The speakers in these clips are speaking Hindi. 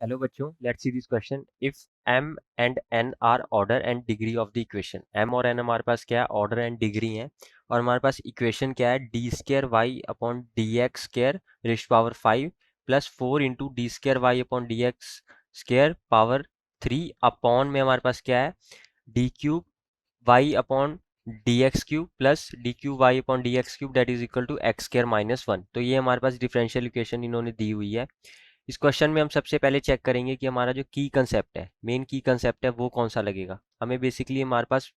हेलो बच्चों, let's see this question. If m and n are order and degree of the equation, m और n हमारे पास क्या है, ऑर्डर एंड डिग्री है। और हमारे पास इक्वेशन क्या है, d square y upon d x square raised power 5 plus 4 into d square y upon d x square power 3 upon में हमारे पास क्या है, d cube y upon d x cube plus d cube y upon d x cube that is equal to x square minus 1। तो ये हमारे पास डिफरेंशियल इक्वेशन इन्होंने दी हुई है। इस क्वेश्चन में हम सबसे पहले चेक करेंगे कि हमारा जो की कंसेप्ट है, मेन की कंसेप्ट है, वो कौन सा लगेगा। हमें बेसिकली हमारे पास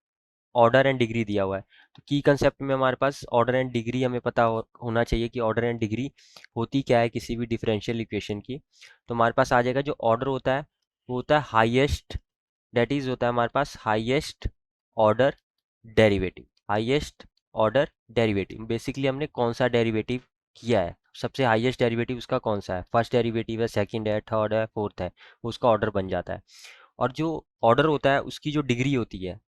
ऑर्डर एंड डिग्री दिया हुआ है, तो की कंसेप्ट में हमारे पास ऑर्डर एंड डिग्री हमें पता होना चाहिए कि ऑर्डर एंड डिग्री होती क्या है किसी भी डिफरेंशियल इक्वेशन की। तो हमारे पास आ जाएगा जो ऑर्डर होता है वो होता है हाईएस्ट, दैट इज होता है हमारे पास highest order derivative. Highest order derivative basically हमने कौन सा डेरिवेटिव किया है, सबसे हाईएस्ट डेरिवेटिव उसका कौन सा है, फर्स्ट डेरिवेटिव है, सेकंड है, थर्ड है, फोर्थ है, उसका ऑर्डर बन जाता है। और जो ऑर्डर होता है उसकी जो डिग्री होती है,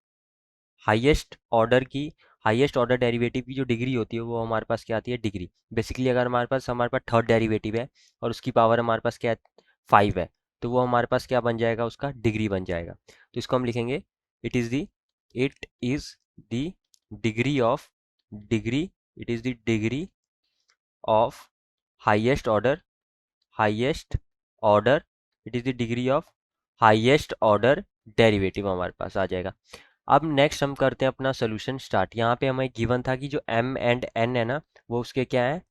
हाईएस्ट ऑर्डर की, हाईएस्ट ऑर्डर डेरिवेटिव की जो डिग्री होती है वो हमारे पास क्या आती है, डिग्री। बेसिकली अगर हमारे पास थर्ड डेरिवेटिव है और उसकी पावर हमारे पास क्या है, 5 है, तो वो हमारे पास क्या बन जाएगा, उसका डिग्री बन जाएगा। तो इसको हम लिखेंगे it is the it is the degree of degree it is the degree of highest order, highest order it is the degree of highest order derivative हमारे पास आ जाएगा। अब नेक्स्ट हम करते हैं अपना सोल्यूशन स्टार्ट। यहाँ पे हमें गिवन था कि जो m एंड n है ना, वो उसके क्या है,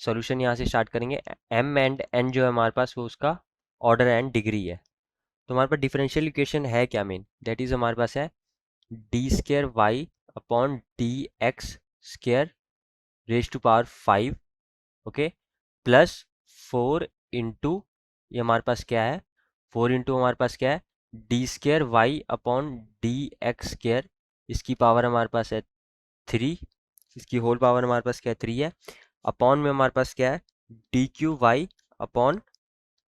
सोल्यूशन यहाँ से स्टार्ट करेंगे। m एंड n जो है हमारे पास वो उसका ऑर्डर एंड डिग्री है। तो हमारे पास डिफरेंशियल इक्वेशन है क्या मेन, दैट इज हमारे पास है d square y upon d x square raise to power 5, okay, plus 4 into, ये हमारे पास क्या है, 4 इंटू हमारे पास क्या है, d square y upon d x square, इसकी पावर हमारे पास है 3, इसकी होल पावर हमारे पास क्या है, 3 है, अपॉन में हमारे पास क्या है, d cube y upon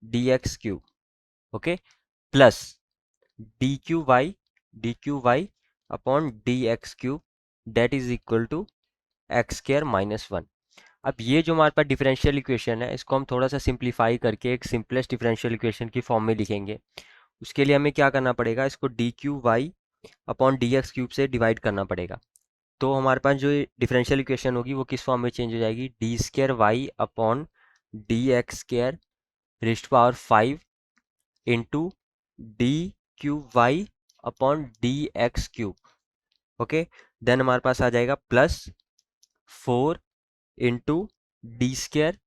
d x cube, okay, plus d cube y upon d x cube that is equal to x square minus 1। अब ये जो हमारे पास डिफरेंशियल इक्वेशन है इसको हम थोड़ा सा सिंप्लीफाई करके एक सिंपलेस्ट डिफरेंशियल इक्वेशन की फॉर्म में लिखेंगे। उसके लिए हमें क्या करना पड़ेगा, इसको d cube y upon d x cube से डिवाइड करना पड़ेगा। तो हमारे पास जो डिफरेंशियल इक्वेशन होगी वो किस फॉर्म में चेंज हो जाएगी, d square y upon d x square raised power 5 into d cube y upon d x cube, okay. Then हमारे पास आ जाएगा plus 4 into d square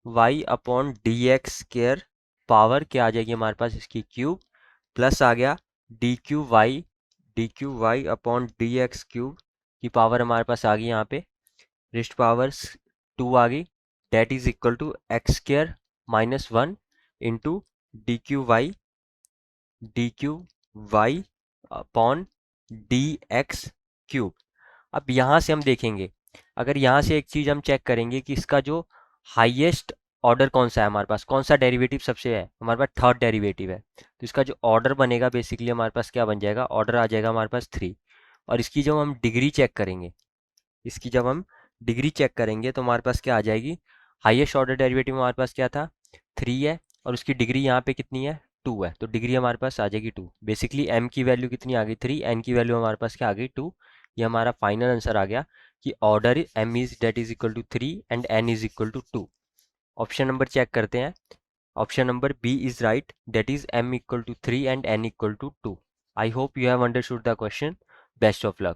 y upon d x square power क्या आ जाएगी हमारे पास, इसकी क्यूब, प्लस आ गया d cube y upon d x cube की पावर हमारे पास आ गई यहाँ पे रेस्ट पावर 2 आ गई, that is equal to x square minus 1 into d cube y upon d x cube. अब यहाँ से हम देखेंगे, अगर यहाँ से एक चीज़ हम चेक करेंगे कि इसका जो हाईएस्ट ऑर्डर कौन सा है, हमारे पास कौन सा डेरिवेटिव सबसे है, हमारे पास थर्ड डेरिवेटिव है। तो इसका जो ऑर्डर बनेगा बेसिकली हमारे पास क्या बन जाएगा, ऑर्डर आ जाएगा हमारे पास 3। और इसकी जब हम डिग्री चेक करेंगे, इसकी जब हम डिग्री चेक करेंगे तो हमारे पास क्या आ जाएगी, हाईएस्ट ऑर्डर डेरिवेटिव हमारे पास क्या था, 3 है, और उसकी डिग्री यहाँ पे कितनी है, 2 है, तो डिग्री हमारे पास आ जाएगी 2। बेसिकली m की वैल्यू कितनी आ गई, 3, n की वैल्यू हमारे पास क्या आ गई, 2। ये हमारा फाइनल आंसर आ गया कि order m is that is equal to 3 and n is equal to 2। Option number check करते हैं, option number b is right, that is m equal to 3 and n equal to 2। I hope you have understood the question. Best of luck.